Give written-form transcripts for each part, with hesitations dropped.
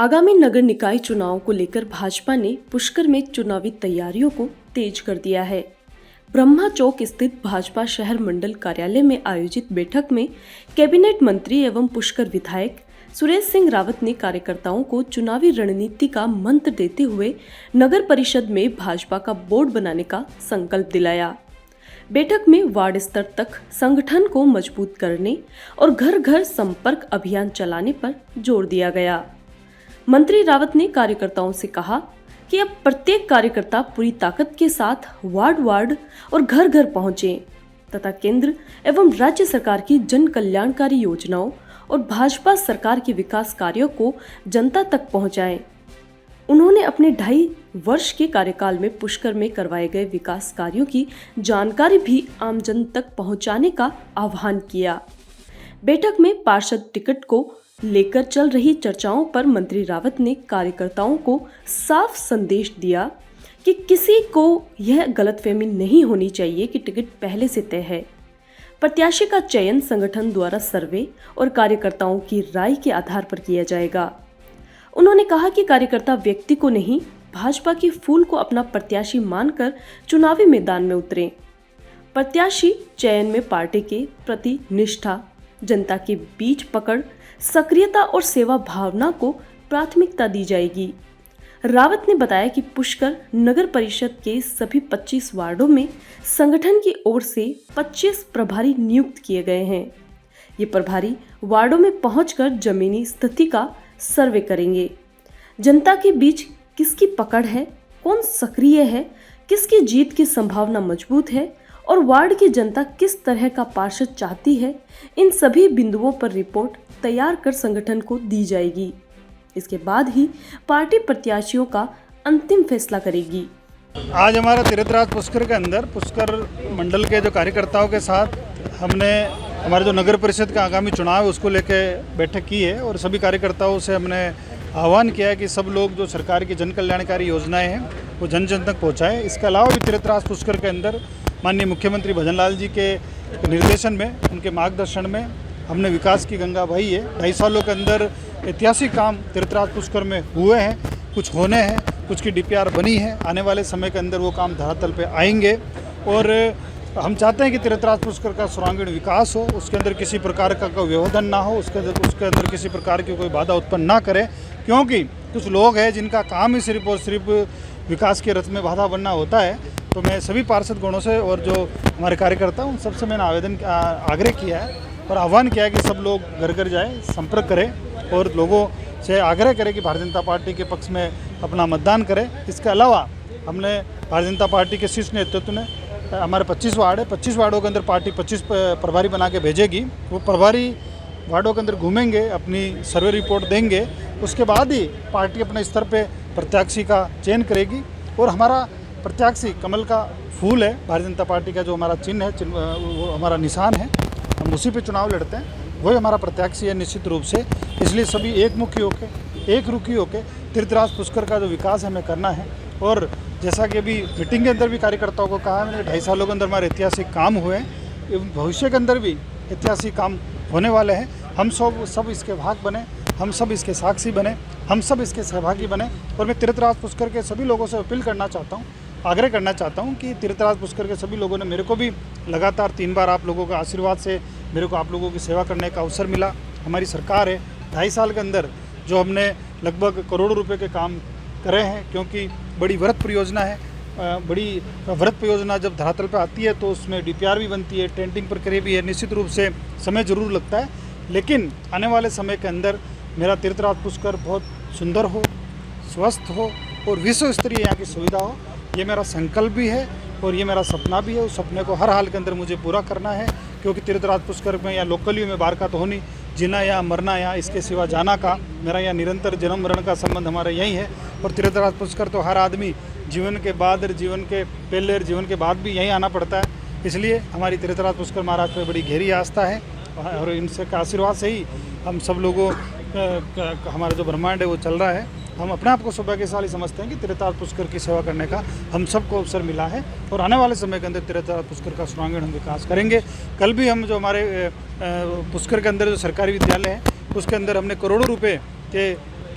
आगामी नगर निकाय चुनाव को लेकर भाजपा ने पुष्कर में चुनावी तैयारियों को तेज कर दिया है। ब्रह्मा चौक स्थित भाजपा शहर मंडल कार्यालय में आयोजित बैठक में कैबिनेट मंत्री एवं पुष्कर विधायक सुरेश सिंह रावत ने कार्यकर्ताओं को चुनावी रणनीति का मंत्र देते हुए नगर परिषद में भाजपा का बोर्ड बनाने का संकल्प दिलाया। बैठक में वार्ड स्तर तक संगठन को मजबूत करने और घर घर संपर्क अभियान चलाने पर जोर दिया गया। मंत्री रावत ने कार्यकर्ताओं से कहा कि अब प्रत्येक कार्यकर्ता पूरी ताकत के साथ वार्ड और घर घर पहुंचे तथा केंद्र एवं राज्य सरकार की जन कल्याणकारी योजनाओं और भाजपा सरकार के विकास कार्यों को जनता तक पहुंचाएं। उन्होंने अपने 2.5 वर्ष के कार्यकाल में पुष्कर में करवाए गए विकास कार्यों की जानकारी भी आम जन तक पहुंचाने का आह्वान किया। बैठक में पार्षद टिकट को लेकर चल रही चर्चाओं पर मंत्री रावत ने कार्यकर्ताओं को साफ संदेश दिया कि किसी को यह गलतफहमी नहीं होनी चाहिए कि टिकट पहले से तय है। प्रत्याशी का चयन संगठन द्वारा सर्वे और कार्यकर्ताओं की राय के आधार पर किया जाएगा। उन्होंने कहा कि कार्यकर्ता व्यक्ति को नहीं, भाजपा के फूल को अपना प्रत्याशी मानकर चुनावी मैदान में उतरें। प्रत्याशी चयन में पार्टी के प्रति निष्ठा, जनता के बीच पकड़, सक्रियता और सेवा भावना को प्राथमिकता दी जाएगी। रावत ने बताया कि पुष्कर नगर परिषद के सभी 25 वार्डों में संगठन की ओर से 25 प्रभारी नियुक्त किए गए हैं। ये प्रभारी वार्डों में पहुंचकर जमीनी स्थिति का सर्वे करेंगे। जनता के बीच किसकी पकड़ है, कौन सक्रिय है, किसकी जीत की संभावना मजबूत है और वार्ड की जनता किस तरह का पार्षद चाहती है, इन सभी बिंदुओं पर रिपोर्ट तैयार कर संगठन को दी जाएगी। इसके बाद ही पार्टी प्रत्याशियों का अंतिम फैसला करेगी। आज हमारा तीर्थराज पुष्कर के अंदर पुष्कर मंडल के जो कार्यकर्ताओं के साथ हमने हमारे जो नगर परिषद का आगामी चुनाव है उसको लेके बैठक की है और सभी कार्यकर्ताओं से हमने आह्वान किया है कि सब लोग जो सरकार की जन कल्याणकारी योजनाएं हैं वो जन जन तक पहुँचाएँ। इसके अलावा भी तीर्थराज पुष्कर के अंदर माननीय मुख्यमंत्री भजन लाल जी के निर्देशन में, उनके मार्गदर्शन में हमने विकास की गंगा बही है। 2.5 सालों के अंदर ऐतिहासिक काम तीर्थराज पुष्कर में हुए हैं, कुछ होने हैं, कुछ की डीपीआर बनी है। आने वाले समय के अंदर वो काम धरातल पे आएंगे और हम चाहते हैं कि तीर्थराज पुष्कर का सर्वांगीण विकास हो, उसके अंदर किसी प्रकार का कोई व्यवधान ना हो, उसके अंदर किसी प्रकार की कोई बाधा उत्पन्न ना करे, क्योंकि कुछ लोग हैं जिनका काम ही सिर्फ और सिर्फ विकास के रथ में बाधा बनना होता है। तो मैं सभी पार्षद गणों से और जो हमारे कार्यकर्ता उन सबसे मैंने आग्रह किया है और आह्वान किया है कि सब लोग घर घर जाएँ, संपर्क करें और लोगों से आग्रह करें कि भारतीय जनता पार्टी के पक्ष में अपना मतदान करें। इसके अलावा हमने भारतीय जनता पार्टी के शीर्ष नेतृत्व ने हमारे 25 वार्ड है, 25 वार्डों के अंदर पार्टी 25 प्रभारी बना के भेजेगी। वो प्रभारी वार्डों के अंदर घूमेंगे, अपनी सर्वे रिपोर्ट देंगे, उसके बाद ही पार्टी अपने स्तर पे प्रत्याशी का चयन करेगी। और हमारा प्रत्याशी कमल का फूल है, भारतीय जनता पार्टी का जो हमारा चिन्ह है, वो हमारा निशान है, हम उसी पे चुनाव लड़ते हैं, वही हमारा प्रत्याशी है निश्चित रूप से। इसलिए सभी एक मुखी होकर, एक रुखी होकर तीर्थराज पुष्कर का जो विकास हमें करना है। और जैसा कि अभी मीटिंग के अंदर भी कार्यकर्ताओं को कहा मैंने, 2.5 सालों के अंदर हमारे ऐतिहासिक काम हुए हैं, भविष्य के अंदर भी ऐतिहासिक काम होने वाले हैं। हम सब इसके भाग बने, हम सब इसके साक्षी बने, हम सब इसके सहभागी बने। और मैं तीर्थराज पुष्कर के सभी लोगों से अपील करना चाहता हूँ, आग्रह करना चाहता हूँ कि तीर्थराज पुष्कर के सभी लोगों ने, मेरे को भी लगातार 3 बार आप लोगों का आशीर्वाद से मेरे को आप लोगों की सेवा करने का अवसर मिला। हमारी सरकार है, 2.5 साल के अंदर जो हमने लगभग करोड़ों रुपए के काम करे हैं, क्योंकि बड़ी वृहत परियोजना है। बड़ी वृहत परियोजना जब धरातल पर आती है तो उसमें डीपीआर भी बनती है, टेंटिंग प्रक्रिया भी है, निश्चित रूप से समय जरूर लगता है। लेकिन आने वाले समय के अंदर मेरा तीर्थराज पुष्कर बहुत सुंदर हो, स्वस्थ हो और विश्व स्तरीय यहाँ की सुविधा हो, ये मेरा संकल्प भी है और ये मेरा सपना भी है। उस सपने को हर हाल के अंदर मुझे पूरा करना है, क्योंकि तीर्थराज पुष्कर में या लोकली में बाहर का तो हो नहीं, जीना या मरना या इसके सिवा जाना का, मेरा यहाँ निरंतर जन्म मरण का संबंध हमारा यही है। और तीर्थराज पुष्कर तो हर आदमी जीवन के बाद, जीवन के पहले और जीवन के बाद भी यहीं आना पड़ता है। इसलिए हमारी तीर्थराज पुष्कर महाराज पर बड़ी गहरी आस्था है और इनसे का आशीर्वाद से ही हम सब लोगों हमारा जो ब्रह्मांड है वो चल रहा है। हम अपने आप को सौभाग्यशाली समझते हैं कि तीर्थराज पुष्कर की सेवा करने का हम सबको अवसर मिला है और आने वाले समय के अंदर तीर्थराज पुष्कर का सर्वांगीण हम विकास करेंगे। कल भी हम जो हमारे पुष्कर के अंदर जो सरकारी विद्यालय है उसके अंदर हमने करोड़ों रुपए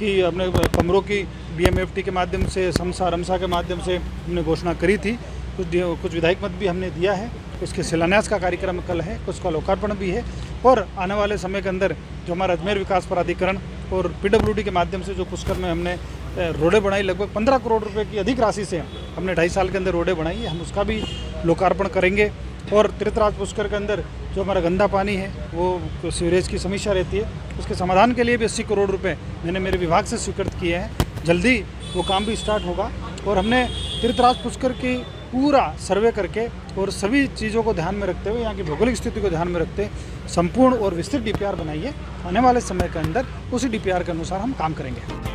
उसकी अपने कमरों की BMFT के माध्यम से, समसा रमसा के माध्यम से हमने घोषणा करी थी। कुछ विधायक मत भी हमने दिया है। उसके शिलान्यास का कार्यक्रम कल है, कुछ का लोकार्पण भी है और आने वाले समय के अंदर जो हमारा अजमेर विकास प्राधिकरण और PWD के माध्यम से जो पुष्कर में हमने रोडें बनाई, लगभग 15 करोड़ रुपए की अधिक राशि से हमने 2.5 साल के अंदर रोडें बनाई है, हम उसका भी लोकार्पण करेंगे। और तीर्थराज पुष्कर के अंदर जो हमारा गंदा पानी है, वो सीवरेज की समस्या रहती है, उसके समाधान के लिए भी 80 करोड़ रुपए मैंने मेरे विभाग से स्वीकृत किए हैं। जल्दी वो काम भी स्टार्ट होगा और हमने तीर्थराज पुष्कर की पूरा सर्वे करके और सभी चीज़ों को ध्यान में रखते हुए, यहाँ की भौगोलिक स्थिति को ध्यान में रखते संपूर्ण और विस्तृत DPR बनाई है। आने वाले समय के अंदर उसी DPR के अनुसार हम काम करेंगे।